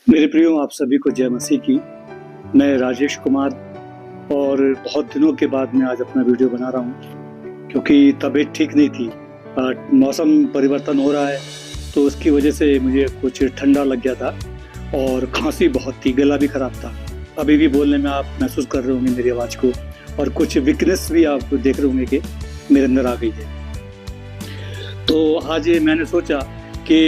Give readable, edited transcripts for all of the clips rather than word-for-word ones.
मेरे प्रियो, आप सभी को जय मसीह की। मैं राजेश कुमार और बहुत दिनों के बाद मैं आज अपना वीडियो बना रहा हूँ क्योंकि तबीयत ठीक नहीं थी। मौसम परिवर्तन हो रहा है तो उसकी वजह से मुझे कुछ ठंडा लग गया था और खांसी बहुत थी, गला भी खराब था। अभी भी बोलने में आप महसूस कर रहे होंगे मेरी आवाज़ को और कुछ वीकनेस भी आप देख रहे होंगे कि मेरे अंदर आ गई है। तो आज मैंने सोचा कि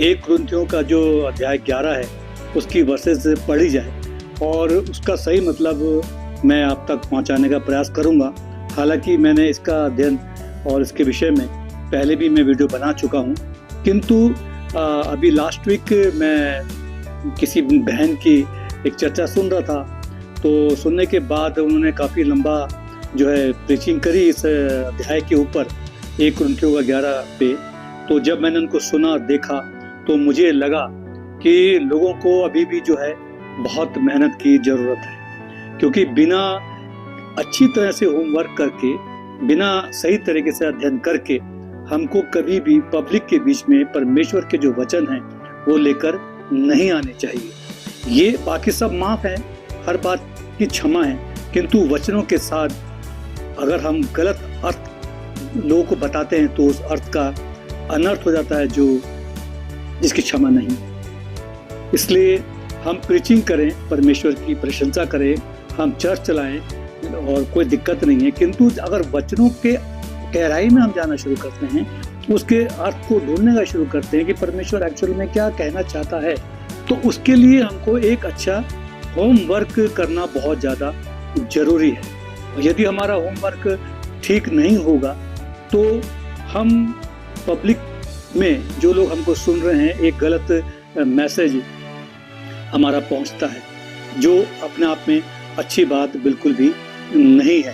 1 कुरिन्थियों का जो अध्याय 11 है उसकी वर्सेस पढ़ी जाए और उसका सही मतलब मैं आप तक पहुंचाने का प्रयास करूंगा। हालांकि मैंने इसका अध्ययन और इसके विषय में पहले भी मैं वीडियो बना चुका हूं, किंतु अभी लास्ट वीक मैं किसी बहन की एक चर्चा सुन रहा था। तो सुनने के बाद उन्होंने काफ़ी लंबा जो है प्रीचिंग करी इस अध्याय के ऊपर 1 कुरिन्थियों का 11 पे। तो जब मैंने उनको सुना देखा तो मुझे लगा कि लोगों को अभी भी जो है बहुत मेहनत की ज़रूरत है, क्योंकि बिना अच्छी तरह से होमवर्क करके, बिना सही तरीके से अध्ययन करके हमको कभी भी पब्लिक के बीच में परमेश्वर के जो वचन हैं वो लेकर नहीं आने चाहिए। ये बाकी सब माफ़ है, हर बात की क्षमा है, किंतु वचनों के साथ अगर हम गलत अर्थ लोगों को बताते हैं तो उस अर्थ का अनर्थ हो जाता है जो जिसकी क्षमा नहीं। इसलिए हम प्रीचिंग करें, परमेश्वर की प्रशंसा करें, हम चर्च चलाएं और कोई दिक्कत नहीं है, किंतु अगर वचनों के गहराई में हम जाना शुरू करते हैं, उसके अर्थ को ढूंढने का शुरू करते हैं कि परमेश्वर एक्चुअली में क्या कहना चाहता है, तो उसके लिए हमको एक अच्छा होमवर्क करना बहुत ज़्यादा जरूरी है। और यदि हमारा होमवर्क ठीक नहीं होगा तो हम पब्लिक में जो लोग हमको सुन रहे हैं एक गलत मैसेज हमारा पहुंचता है, जो अपने आप में अच्छी बात बिल्कुल भी नहीं है,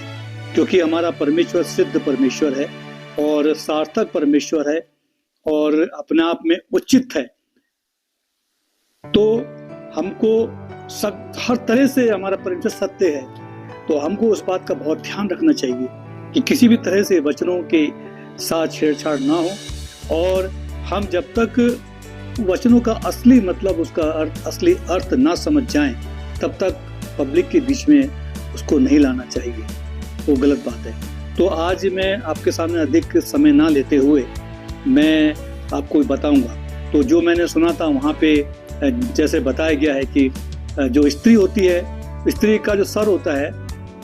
क्योंकि हमारा परमेश्वर सिद्ध परमेश्वर है और सार्थक परमेश्वर है और अपने आप में उचित है। तो हमको हर तरह से हमारा परमेश्वर सत्य है, तो हमको उस बात का बहुत ध्यान रखना चाहिए कि किसी भी तरह से वचनों के साथ छेड़छाड़ ना हो और हम जब तक वचनों का असली मतलब, उसका असली अर्थ ना समझ जाएं, तब तक पब्लिक के बीच में उसको नहीं लाना चाहिए। वो गलत बात है। तो आज मैं आपके सामने अधिक समय ना लेते हुए मैं आपको बताऊंगा। तो जो मैंने सुना था वहाँ पे जैसे बताया गया है कि जो स्त्री होती है, स्त्री का जो सर होता है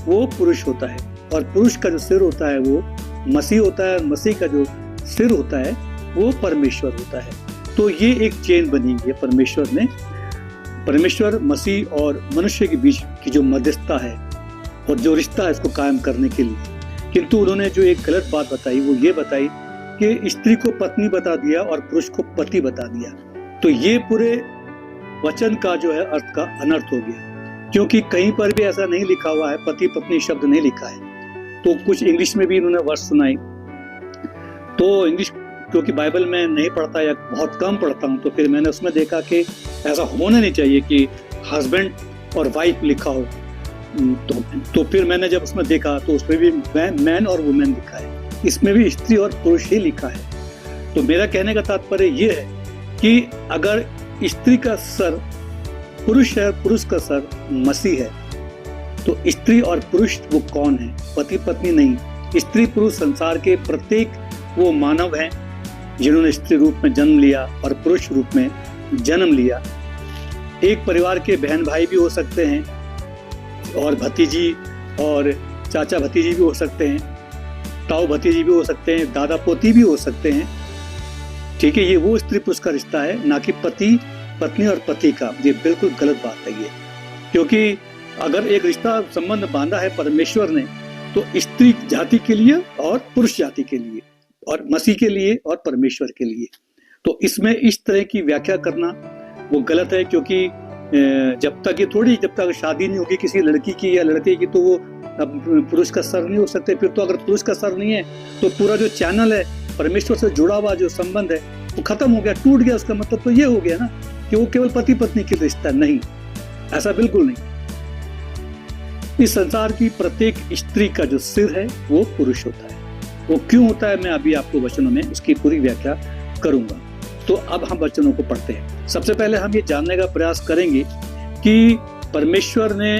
वो पुरुष होता है और पुरुष का जो सिर होता है वो मसीह होता है और मसीह का जो सिर होता है वो परमेश्वर होता है। तो ये एक चेन बनी है परमेश्वर मसीह और मनुष्य के बीच की जो मध्यस्थता है और जो रिश्ता है इसको कायम करने के लिए। किंतु उन्होंने जो एक गलत बात बताई वो ये बताई कि स्त्री को पत्नी बता दिया और पुरुष को पति बता दिया। तो ये पूरे वचन का जो है अर्थ का अनर्थ हो गया, क्योंकि कहीं पर भी ऐसा नहीं लिखा हुआ है, पति पत्नी शब्द नहीं लिखा है। तो कुछ इंग्लिश में भी इन्होंने वर्ड सुनाई, तो इंग्लिश क्योंकि बाइबल में नहीं पढ़ता या बहुत कम पढ़ता हूँ, तो फिर मैंने उसमें देखा कि ऐसा होना नहीं चाहिए कि हस्बैंड और वाइफ लिखा हो। तो फिर मैंने जब उसमें देखा तो उसमें भी मैन और वुमेन लिखा है, इसमें भी स्त्री और पुरुष ही लिखा है। तो मेरा कहने का तात्पर्य ये है कि अगर स्त्री का सर पुरुष है, पुरुष का सर मसीह है, तो स्त्री और पुरुष वो कौन है? पति पत्नी नहीं। स्त्री पुरुष संसार के प्रत्येक वो मानव हैं जिन्होंने स्त्री रूप में जन्म लिया और पुरुष रूप में जन्म लिया। एक परिवार के बहन भाई भी हो सकते हैं और भतीजी और चाचा भतीजी भी हो सकते हैं, ताऊ भतीजी भी हो सकते हैं, दादा पोती भी हो सकते हैं। ठीक है, ये वो स्त्री पुरुष का रिश्ता है, ना कि पति पत्नी और पति का। ये बिल्कुल गलत बात है ये, क्योंकि अगर एक रिश्ता संबंध बांधा है परमेश्वर ने तो स्त्री जाति के लिए और पुरुष जाति के लिए और मसीह के लिए और परमेश्वर के लिए। तो इसमें इस तरह की व्याख्या करना वो गलत है, क्योंकि जब तक शादी नहीं होगी किसी लड़की की या लड़के की तो वो पुरुष का सर नहीं हो सकते। फिर तो अगर पुरुष का सर नहीं है तो पूरा जो चैनल है परमेश्वर से जुड़ा हुआ जो संबंध है वो खत्म हो गया, टूट गया। उसका मतलब तो ये हो गया ना कि वो केवल पति पत्नी की रिश्ता नहीं, ऐसा बिल्कुल नहीं। इस संसार की प्रत्येक स्त्री का जो सिर है वो पुरुष होता है। वो क्यों होता है मैं अभी आपको वचनों में इसकी पूरी व्याख्या करूंगा। तो अब हम वचनों को पढ़ते हैं। सबसे पहले हम ये जानने का प्रयास करेंगे कि परमेश्वर ने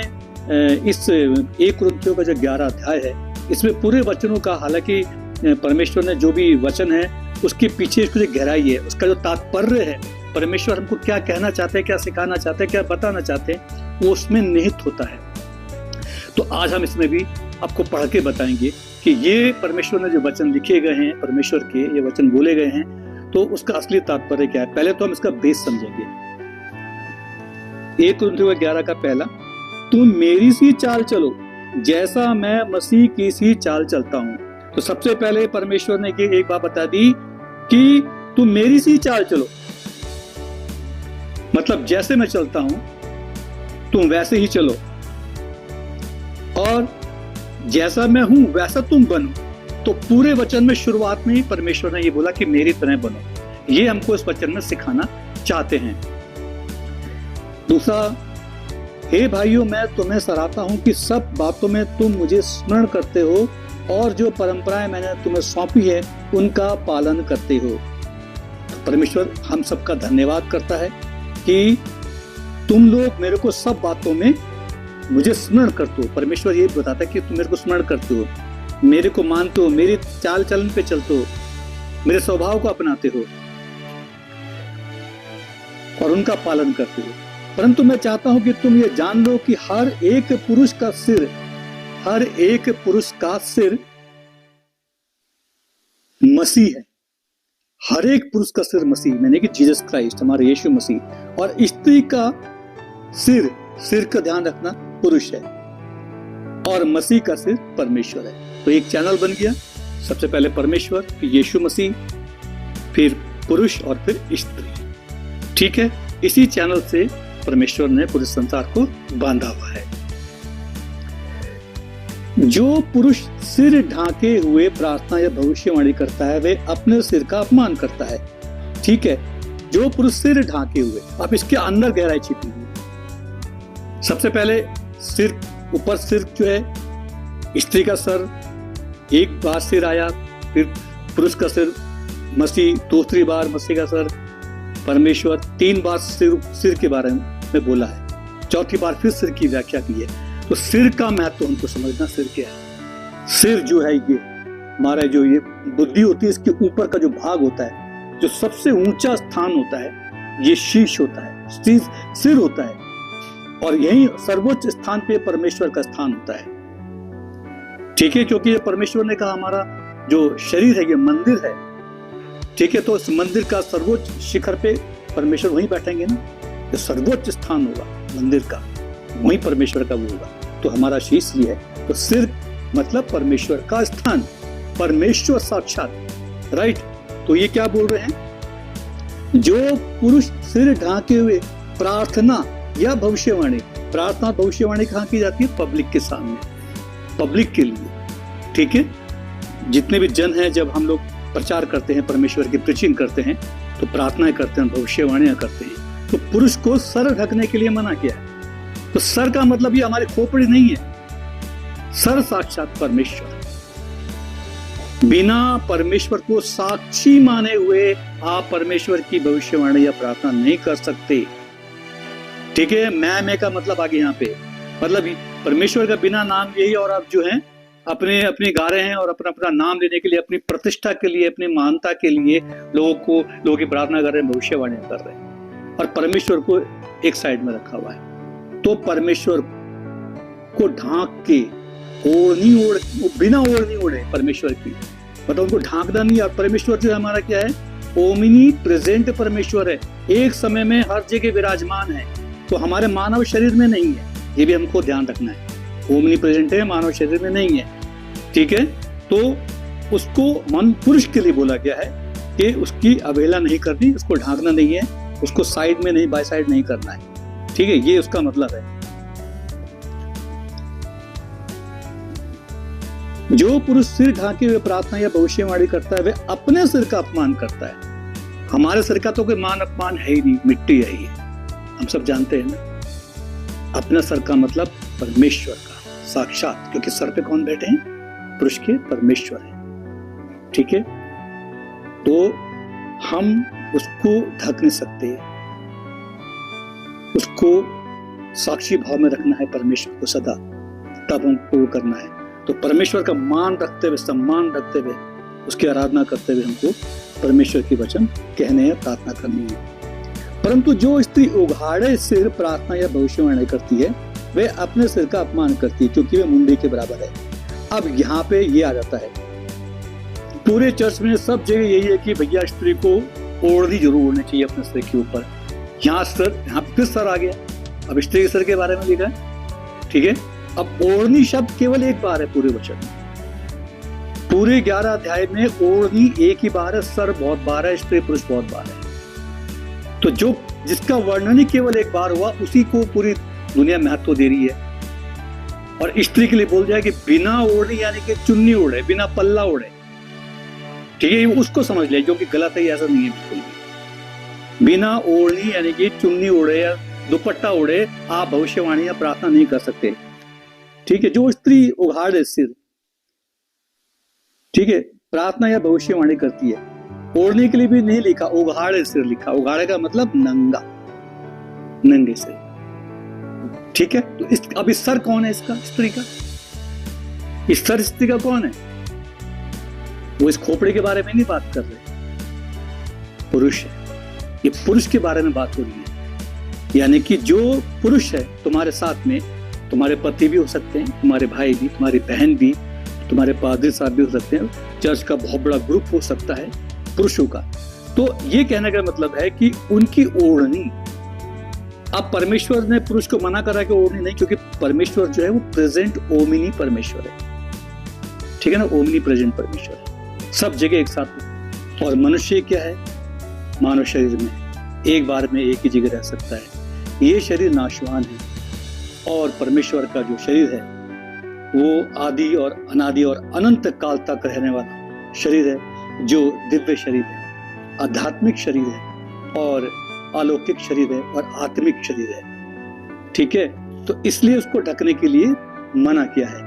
इस 1 कुरिन्थियों का जो 11 अध्याय है, इसमें पूरे वचनों का, हालांकि परमेश्वर ने जो भी वचन है उसके पीछे उसकी जो गहराई है, उसका जो तात्पर्य है, परमेश्वर हमको क्या कहना चाहते हैं, क्या सिखाना चाहते हैं, क्या बताना चाहते हैं, वो उसमें निहित होता है। तो आज हम इसमें भी आपको पढ़ के बताएंगे कि ये परमेश्वर ने जो वचन लिखे गए हैं, परमेश्वर के ये वचन बोले गए हैं, तो उसका असली तात्पर्य क्या है। पहले तो हम इसका बेस समझेंगे। 1 कुरिन्थियों 11 का पहला, तुम मेरी सी चाल चलो जैसा मैं मसीह की सी चाल चलता हूं। तो सबसे पहले परमेश्वर ने एक बात बता दी कि तुम मेरी सी चाल चलो, मतलब जैसे मैं चलता हूं तुम वैसे ही चलो, और जैसा मैं हूं वैसा तुम बनो। तो पूरे वचन में शुरुआत में ही परमेश्वर ने ये बोला कि मेरी तरह बनो। ये हमको इस वचन में सिखाना चाहते हैं। दूसरा, हे भाइयों, मैं तुम्हें सराहता हूं कि सब बातों में तुम मुझे स्मरण करते हो और जो परंपराएं मैंने तुम्हें सौंपी है उनका पालन करते हो। परमेश्वर हम सबका धन्यवाद करता है कि तुम लोग मेरे को सब बातों में मुझे स्मरण करते हो। परमेश्वर ये बताता है कि तुम मेरे को स्मरण करते हो, मेरे को मानते हो, मेरी चाल चलन पे चलते हो, मेरे स्वभाव को अपनाते हो और उनका पालन करते हो। परंतु मैं चाहता हूं कि तुम ये जान लो कि हर एक पुरुष का सिर मसीह है। हर एक पुरुष का सिर मसीह, मैंने कि जीसस क्राइस्ट, हमारे यीशु मसीह, और स्त्री का सिर का ध्यान रखना पुरुष है, और मसीह का सिर परमेश्वर है। तो एक चैनल बन गया, सबसे पहले परमेश्वर, फिर यीशु मसीह, फिर पुरुष और फिर स्त्री। ठीक है, इसी चैनल से परमेश्वर ने पूरे संसार को बांधा हुआ है। जो पुरुष सिर ढांके हुए प्रार्थना या भविष्यवाणी करता है वे अपने सिर का अपमान करता है। ठीक है, जो पुरुष सिर ढांके हुए, अब इसके अंदर गहराई छिपी हुई। सबसे पहले सिर, ऊपर सिर जो है स्त्री का सर, एक बार सिर आया, फिर पुरुष का सिर मसीह, दूसरी बार मसीह का सर परमेश्वर, 3 बार सिर के बारे में बोला है, चौथी बार फिर सिर की व्याख्या की है। तो सिर का महत्व हमको समझना, सिर क्या है। सिर जो है ये हमारा, जो ये बुद्धि होती है, इसके ऊपर का जो भाग होता है, जो सबसे ऊंचा स्थान होता है, ये शीश होता है, सिर होता है, और यही सर्वोच्च स्थान पे परमेश्वर का स्थान होता है। ठीक है, क्योंकि ये परमेश्वर ने कहा हमारा जो शरीर है ये मंदिर है। ठीक है, तो इस मंदिर का सर्वोच्च शिखर पे परमेश्वर वहीं बैठेंगे ना, जो सर्वोच्च स्थान होगा मंदिर का, वहीं परमेश्वर का वो होगा। तो हमारा शीश ये है। तो सिर मतलब परमेश्वर का स्थान, परमेश्वर साक्षात, राइट। तो ये क्या बोल रहे हैं, जो पुरुष सिर ढांके हुए प्रार्थना या भविष्यवाणी, प्रार्थना भविष्यवाणी कहाँ की जाती है, पब्लिक के सामने, पब्लिक के लिए। ठीक है, जितने भी जन हैं, जब हम लोग प्रचार करते हैं, परमेश्वर की प्रीचिंग करते हैं, तो प्रार्थनाएं करते हैं, भविष्यवाणियां करते हैं। तो पुरुष को सर ढकने के लिए मना किया है। तो सर का मतलब ये हमारी खोपड़ी नहीं है, सर साक्षात परमेश्वर। बिना परमेश्वर को साक्षी माने हुए आप परमेश्वर की भविष्यवाणी या प्रार्थना नहीं कर सकते। ठीक है, मैं का मतलब आगे यहाँ पे, मतलब परमेश्वर का बिना नाम यही, और आप जो हैं अपने गा रहे हैं, और अपना नाम लेने के लिए, अपनी प्रतिष्ठा के लिए, अपनी महानता के लिए लोगों की प्रार्थना कर रहे हैं, भविष्यवाणी कर रहे हैं, और परमेश्वर को एक साइड में रखा हुआ है। तो परमेश्वर को ढांक के बिना ओढ़नी ओढ़े परमेश्वर की, मतलब उनको ढांकना नहीं। और परमेश्वर जो हमारा क्या है, ओमनी प्रेजेंट परमेश्वर है, एक समय में हर जगह विराजमान है। तो हमारे मानव शरीर में नहीं है, ये भी हमको ध्यान रखना है। ओमनी प्रेजेंट है, मानव शरीर में नहीं है। ठीक है, तो उसको मन पुरुष के लिए बोला गया है कि उसकी अवहेलना नहीं करनी, उसको ढांकना नहीं है, उसको साइड में नहीं, बाय साइड नहीं करना है। ठीक है, ये उसका मतलब है। जो पुरुष सिर ढांके हुए प्रार्थना या भविष्यवाणी करता है, वह अपने सिर का अपमान करता है। हमारे सिर का तो कोई मान अपमान है ही नहीं, मिट्टी है ही, हम सब जानते हैं ना। अपना सर का मतलब परमेश्वर का साक्षात, क्योंकि सर पे कौन बैठे हैं, पुरुष के परमेश्वर है। ठीक है, तो हम उसको ढक नहीं सकते, उसको साक्षी भाव में रखना है परमेश्वर को सदा, तब हमको वो करना है। तो परमेश्वर का मान रखते हुए, सम्मान रखते हुए, उसकी आराधना करते हुए हमको परमेश्वर के वचन कहने या प्रार्थना करनी है। परंतु जो स्त्री उघाड़े सिर प्रार्थना या भविष्यवाणी करती है, वह अपने सिर का अपमान करती है, क्योंकि वह मुंडी के बराबर है। अब यहाँ पे ये आ जाता है, पूरे चर्च में सब जगह यही है कि भैया स्त्री को ओढ़नी जरूर ओढ़नी चाहिए अपने सिर के ऊपर। यहाँ पे फिर सर आ गया, अब स्त्री के सर के बारे में लिखा है, ठीक है। अब ओढ़नी शब्द केवल एक बार है पूरे वचन में, पूरे 11 अध्याय में ओढ़नी एक ही बार है, सर बहुत बार है, स्त्री पुरुष बहुत बार है। तो जो जिसका वर्णन ही केवल एक बार हुआ, उसी को पूरी दुनिया महत्व दे रही है। और स्त्री के लिए बोल जाए कि बिना ओढ़नी यानी कि चुन्नी ओढ़े, बिना पल्ला ओढ़े, ठीक है, उसको समझ ले, जो कि गलत है, ऐसा नहीं है बिल्कुल भी। बिना ओढ़नी यानी कि चुन्नी ओढ़े या दुपट्टा ओढ़े आप भविष्यवाणी या प्रार्थना नहीं कर सकते, ठीक है। जो स्त्री उघाड़े सिर, ठीक है, प्रार्थना या भविष्यवाणी करती है, ओढ़ने के लिए भी नहीं लिखा, उघाड़े सिर लिखा। उघाड़े का मतलब नंगा, नंगे सिर, ठीक है। तो अब इस सर कौन है इसका, स्त्री का? इस सर स्त्री का कौन है? वो इस खोपड़े के बारे में नहीं बात कर रहे, पुरुष है। ये पुरुष के बारे में बात हो रही है, यानी कि जो पुरुष है तुम्हारे साथ में, तुम्हारे पति भी हो सकते हैं, तुम्हारे भाई भी, तुम्हारी बहन भी, तुम्हारे पादरी साहब भी हो सकते हैं, चर्च का बहुत बड़ा ग्रुप हो सकता है पुरुषों का। तो ये कहने का मतलब है कि उनकी ओढ़नी, अब परमेश्वर ने पुरुष को मना करा कि ओढ़नी नहीं, क्योंकि परमेश्वर जो है वो प्रेजेंट ओमिनी परमेश्वर है, ठीक है ना, ओमिनी प्रेजेंट परमेश्वर है, सब जगह एक साथ। और मनुष्य क्या है, मानव शरीर में एक बार में एक ही जगह रह सकता है। ये शरीर नाशवान है, और परमेश्वर का जो शरीर है वो आदि और अनादि और अनंत काल तक रहने वाला शरीर है, जो दिव्य शरीर है, आध्यात्मिक शरीर है, और अलौकिक शरीर है, और आत्मिक शरीर है, ठीक है। तो इसलिए उसको ढकने के लिए मना किया है।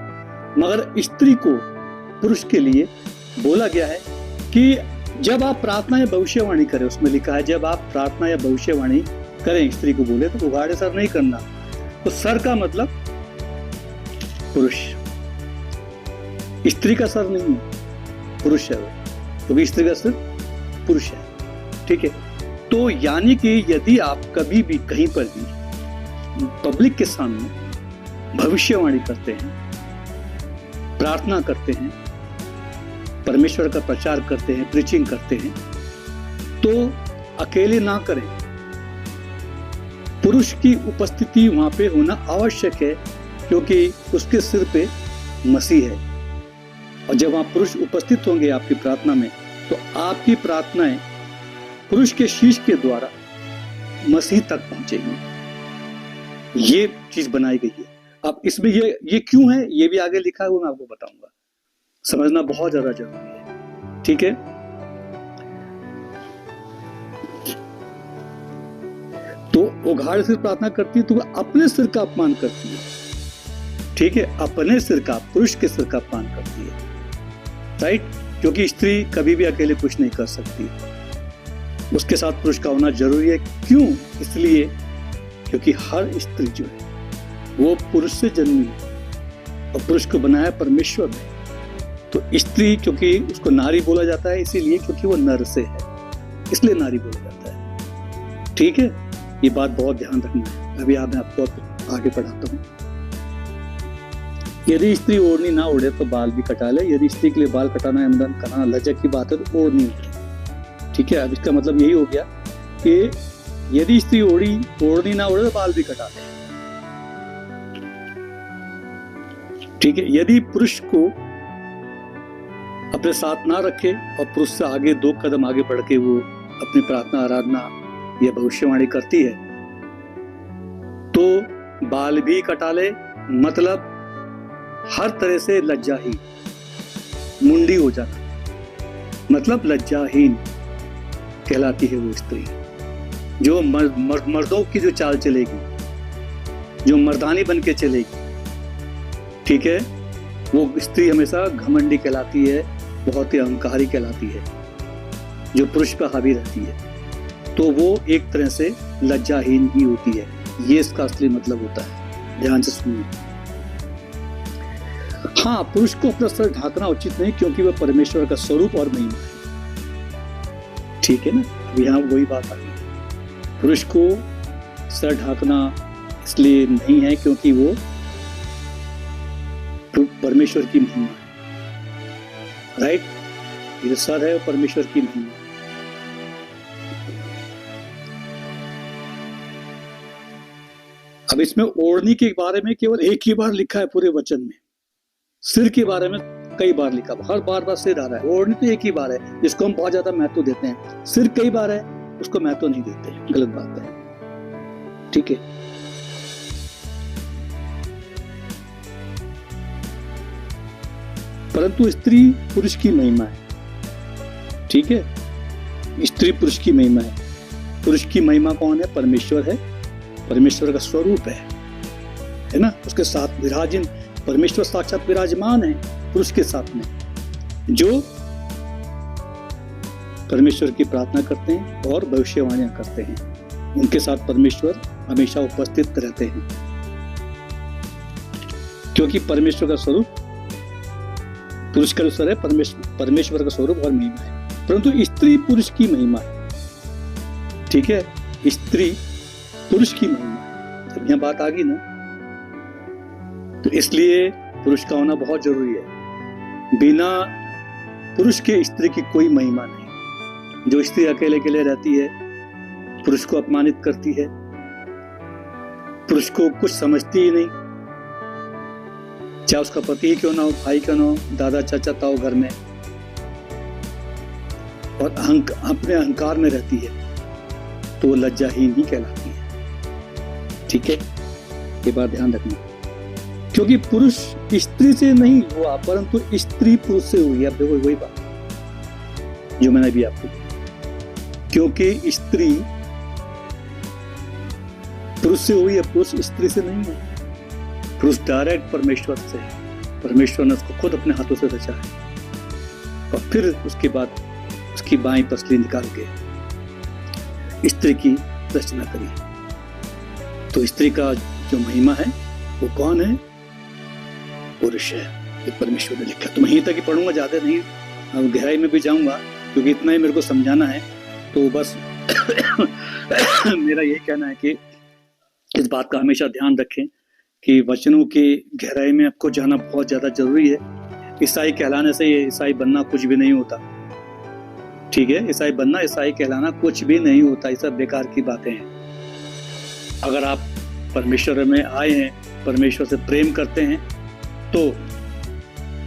मगर स्त्री को पुरुष के लिए बोला गया है कि जब आप प्रार्थना या भविष्यवाणी करें, उसमें लिखा है जब आप प्रार्थना या भविष्यवाणी करें, स्त्री को बोले तो उघाड़े सर नहीं करना। तो सर का मतलब पुरुष, स्त्री का सर नहीं है, पुरुष है वो, क्योंकि स्त्री का सिर पुरुष है, ठीक है। तो यानी कि यदि आप कभी भी कहीं पर भी पब्लिक के सामने भविष्यवाणी करते हैं, प्रार्थना करते हैं, परमेश्वर का प्रचार करते हैं, प्रीचिंग करते हैं, तो अकेले ना करें, पुरुष की उपस्थिति वहां पे होना आवश्यक है, क्योंकि उसके सिर पे मसीह है। और जब वहां पुरुष उपस्थित होंगे आपकी प्रार्थना में, तो आपकी प्रार्थनाएं पुरुष के शीश के द्वारा मसीह तक पहुंचेगी। ये चीज बनाई गई है। अब इसमें ये क्यों है, ये भी आगे लिखा है, वो मैं आपको बताऊंगा। समझना बहुत ज्यादा जरूरी है, ठीक है। तो उघाड़ सिर प्रार्थना करती है, तो वह अपने सिर का अपमान करती है, ठीक है, अपने सिर का, पुरुष के सिर का अपमान करती है, राइट। क्योंकि स्त्री कभी भी अकेले कुछ नहीं कर सकती, उसके साथ पुरुष का होना जरूरी है। क्यों? इसलिए क्योंकि हर स्त्री जो है वो पुरुष से जन्मी है, और पुरुष को बनाया परमेश्वर ने। तो स्त्री, क्योंकि उसको नारी बोला जाता है, इसीलिए क्योंकि वो नर से है, इसलिए नारी बोला जाता है, ठीक है। ये बात बहुत ध्यान रखना है। अभी मैं आपको आगे पढ़ाता हूँ। यदि स्त्री ओढ़नी ना ओढ़े तो बाल भी कटा ले। यदि स्त्री के लिए बाल कटाना एवं कराना लज्जा की बात है तो ओढ़नी ओढ़े, ठीक है। अब इसका मतलब यही हो गया कि यदि स्त्री ओढ़नी ना ओढ़े तो बाल भी कटा ले, ठीक है। यदि पुरुष को अपने साथ ना रखे और पुरुष से आगे 2 कदम आगे बढ़ के वो अपनी प्रार्थना, आराधना या भविष्यवाणी करती है, तो बाल भी कटा ले, मतलब हर तरह से लज्जाहीन, मुंडी हो जाना, मतलब लज्जाहीन कहलाती है वो स्त्री। जो मर्दों की जो चाल चलेगी, जो मर्दानी बन के चलेगी, ठीक है, वो स्त्री हमेशा घमंडी कहलाती है, बहुत ही अहंकारी कहलाती है, जो पुरुष पर हावी रहती है। तो वो एक तरह से लज्जाहीन ही होती है, ये इसका असली मतलब होता है। ध्यान से सुनिए। हाँ, पुरुष को अपना सर ढाकना उचित नहीं, क्योंकि वह परमेश्वर का स्वरूप और महिमा है। ठीक है ना? अब यहाँ वही बात आ गई। पुरुष को सर ढाकना इसलिए नहीं है क्योंकि वो परमेश्वर की महिमा है। राइट? ये सर है, परमेश्वर की महिमा। अब इसमें ओढ़नी के बारे में केवल एक ही बार लिखा है पूरे वचन में। सिर के बारे में कई बार लिखा, हर बार सिर आ रहा है। ओढ़नी तो एक ही बार है जिसको हम बहुत ज्यादा महत्व देते हैं। सिर कई बार है, उसको महत्व नहीं देते। गलत बात है। ठीक है? परंतु स्त्री पुरुष की महिमा है। ठीक है? स्त्री पुरुष की महिमा है। पुरुष की महिमा कौन है? परमेश्वर है, परमेश्वर का स्वरूप है ना? उसके साथ विराजिन परमेश्वर साक्षात विराजमान है पुरुष के साथ में, जो परमेश्वर की प्रार्थना करते हैं और भविष्यवाणियां करते हैं। उनके साथ परमेश्वर हमेशा उपस्थित रहते हैं, क्योंकि परमेश्वर का स्वरूप पुरुष का अनुसार है, परमेश्वर का स्वरूप और महिमा है। परंतु स्त्री पुरुष की महिमा है। ठीक है? स्त्री पुरुष की महिमा। जब यह बात आ गई ना, तो इसलिए पुरुष का होना बहुत जरूरी है। बिना पुरुष के स्त्री की कोई महिमा नहीं। जो स्त्री अकेले अकेले रहती है, पुरुष को अपमानित करती है, पुरुष को कुछ समझती ही नहीं, चाहे उसका पति ही क्यों ना हो, भाई क्यों ना हो, दादा चाचा ताऊ घर में, और अपने अहंकार में रहती है, तो वो लज्जाहीन ही कहलाती है। ठीक है? ये बात ध्यान रखना। क्योंकि पुरुष स्त्री से नहीं हुआ, परंतु स्त्री पुरुष से हुई। अब देखो वही बात जो मैंने अभी आपको, क्योंकि स्त्री पुरुष से हुई है, पुरुष स्त्री से नहीं है। पुरुष डायरेक्ट परमेश्वर से है। परमेश्वर ने उसको खुद अपने हाथों से रचा है, और फिर उसके बाद उसकी बाईं पसली निकाल के स्त्री की रचना करी। तो स्त्री का जो महिमा है वो कौन है? पुरुष है। ये परमेश्वर ने लिखा। तो मैं यहीं तक ही पढ़ूंगा, ज्यादा नहीं, अब गहराई में भी जाऊंगा, क्योंकि इतना ही मेरे को समझाना है। तो बस मेरा यही कहना है कि इस बात का हमेशा ध्यान रखें कि वचनों की गहराई में आपको जाना बहुत ज्यादा जरूरी है। ईसाई कहलाने से ये ईसाई बनना कुछ भी नहीं होता। ठीक है? ईसाई बनना, ईसाई कहलाना कुछ भी नहीं होता। ये सब बेकार की बातें हैं। अगर आप परमेश्वर में आए हैं, परमेश्वर से प्रेम करते हैं, तो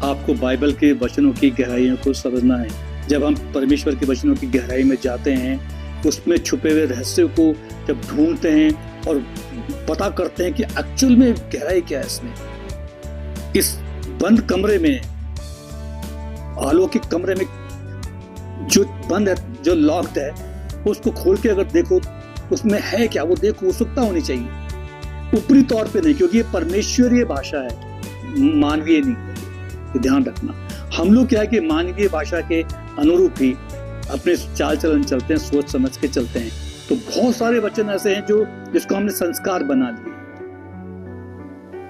आपको बाइबल के वचनों की गहराइयों को समझना है। जब हम परमेश्वर के वचनों की गहराई में जाते हैं, उसमें छुपे हुए रहस्य को जब ढूंढते हैं और पता करते हैं कि एक्चुअल में गहराई क्या है इसमें, इस बंद कमरे में, अलौकिक कमरे में जो बंद है, जो लॉक्ड है, उसको खोल के अगर देखो उसमें है क्या, वो देखो, उत्सुकता होनी चाहिए। ऊपरी तौर पे नहीं, क्योंकि ये परमेश्वरीय भाषा है, मानवीय नहीं है। ये ध्यान रखना। हम लोग क्या है कि मानवीय भाषा के अनुरूप ही अपने चाल चलन चलते हैं, सोच समझ के चलते हैं। तो बहुत सारे वचन ऐसे हैं जिसको हमने संस्कार बना लिए,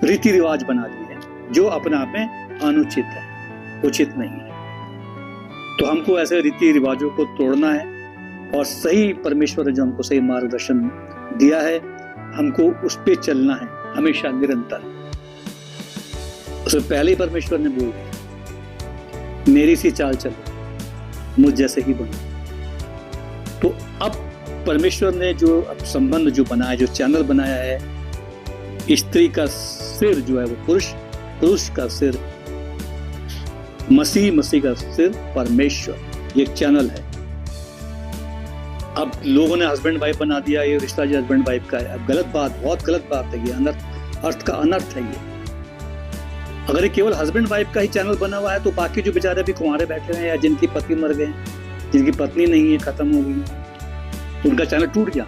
रीति रिवाज बना लिए हैं, जो अपने आप में अनुचित है, उचित नहीं है। तो हमको ऐसे रीति रिवाजों को तोड़ना है, और सही परमेश्वर ने जो हमको सही मार्गदर्शन दिया है, हमको उस पे चलना है हमेशा, निरंतर। उससे पहले ही परमेश्वर ने बोल दिया, मेरी सी चाल चलो, मुझ जैसे ही बनो। तो अब परमेश्वर ने जो संबंध जो बनाया, जो चैनल बनाया है, स्त्री का सिर जो है वो पुरुष, पुरुष का सिर मसीह, मसीह का सिर परमेश्वर, ये चैनल है। अब लोगों ने हस्बैंड वाइफ बना दिया, ये रिश्ता जो हस्बैंड वाइफ का है। अब गलत बात, बहुत गलत बात है ये, अर्थ का अनर्थ है ये। अगर ये केवल हस्बैंड वाइफ का ही चैनल बना हुआ है, तो बाकी जो बेचारे भी कुंवारे बैठे हैं, या जिनकी पति मर गए, जिनकी पत्नी नहीं है, खत्म हो गई, उनका चैनल टूट गया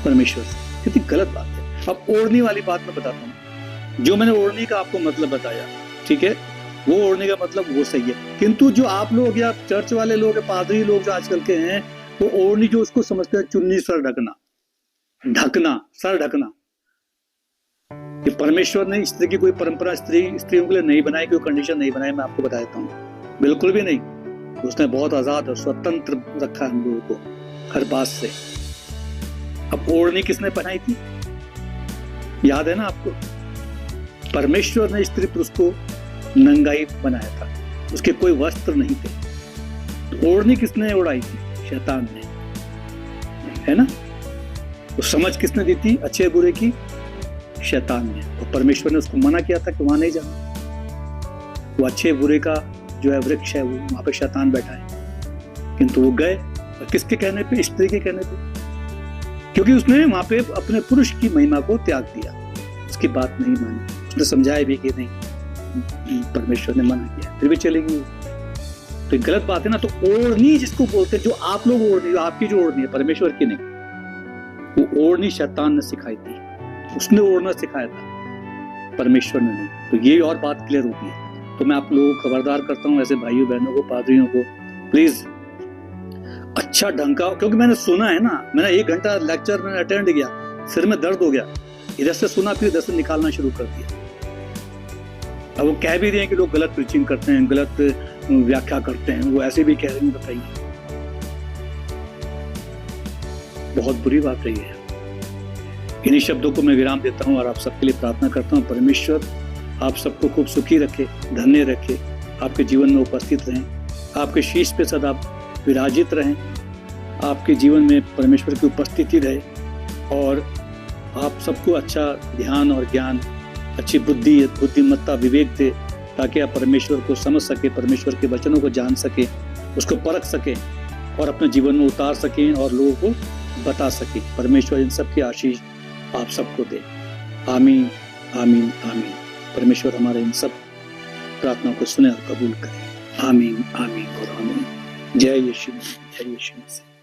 परमेश्वर से। कितनी गलत बात है। अब ओढ़नी वाली बात मैं बताता हूँ। जो मैंने ओढ़नी का आपको मतलब बताया, ठीक है, वो ओढ़ने का मतलब वो सही है। किंतु जो आप लोग या चर्च वाले लोग, पादरी लोग जो आजकल के हैं, वो ओढ़नी जो उसको समझते हैं चुन्नी सर ढकना, ढकना, सर ढकना। कि परमेश्वर ने इस तरह की कोई परंपरा स्त्रियों के लिए नहीं बनाई, कोई कंडीशन नहीं बनाई, मैं आपको बता देता हूँ, बिल्कुल भी नहीं। उसने बहुत आजाद और स्वतंत्र रखा हम लोगों को हर बात से। अब ओढ़नी किसने पहनाई थी, याद है ना आपको? परमेश्वर ने स्त्री पुरुष को नंगाई बनाया था, उसके कोई वस्त्र नहीं थे। तो ओढ़नी किसने ओढ़ाई थी? शैतान ने, है ना? तो समझ किसने दी थी अच्छे बुरे की? शैतान ने। तो परमेश्वर ने उसको मना किया था कि वहां नहीं जाना, वो अच्छे बुरे का जो है वृक्ष है, वो वहां पे शैतान बैठा है। किंतु वो गए, और किसके कहने पे? स्त्री के कहने पे, क्योंकि उसने वहां पे अपने पुरुष की महिमा को त्याग दिया, उसकी बात नहीं मानी। उसने समझाया भी कि नहीं, परमेश्वर ने मना किया, फिर भी चलेगी। तो गलत बात है ना। तो ओढ़नी जिसको बोलते हैं, जो आप लोग ओढ़नी, आपकी जो ओढ़नी है, परमेश्वर की नहीं, वो ओढ़नी शैतान ने सिखाई थी, उसने ओढ़ना सिखाया था, परमेश्वर ने नहीं। तो ये और बात क्लियर होती है। तो मैं आप लोगों को खबरदार करता हूँ, ऐसे भाइयों बहनों को, पादरियों को, प्लीज अच्छा ढंग का, क्योंकि मैंने सुना है ना, मैंने 1 घंटा लेक्चर में अटेंड किया, सिर में दर्द हो गया, इधर से सुना फिर इधर से निकालना शुरू कर दिया। अब वो कह भी रहे हैं कि लोग गलत प्रीचिंग करते हैं, गलत व्याख्या करते हैं, वो ऐसे भी कह रहे हैं, बताइए, बहुत बुरी बात रही है। इन्हीं शब्दों को मैं विराम देता हूँ और आप सबके लिए प्रार्थना करता हूँ। परमेश्वर आप सबको खूब सुखी रखे, धन्य रखे, आपके जीवन में उपस्थित रहें, आपके शीश पे सदा विराजित रहें, आपके जीवन में परमेश्वर की उपस्थिति रहे, और आप सबको अच्छा ध्यान और ज्ञान, अच्छी बुद्धि, बुद्धिमत्ता, विवेक दे, ताकि आप परमेश्वर को समझ सके, परमेश्वर के वचनों को जान सके, उसको परख सके और अपने जीवन में उतार सकें और लोगों को बता सके। परमेश्वर इन सब की आशीष आप सबको दे। आमीन, आमीन, आमीन। परमेश्वर हमारे इन सब प्रार्थनाओं को सुने और कबूल करे। आमीन, आमीन और आमीन। जय यीशु, जय यीशु मसीह।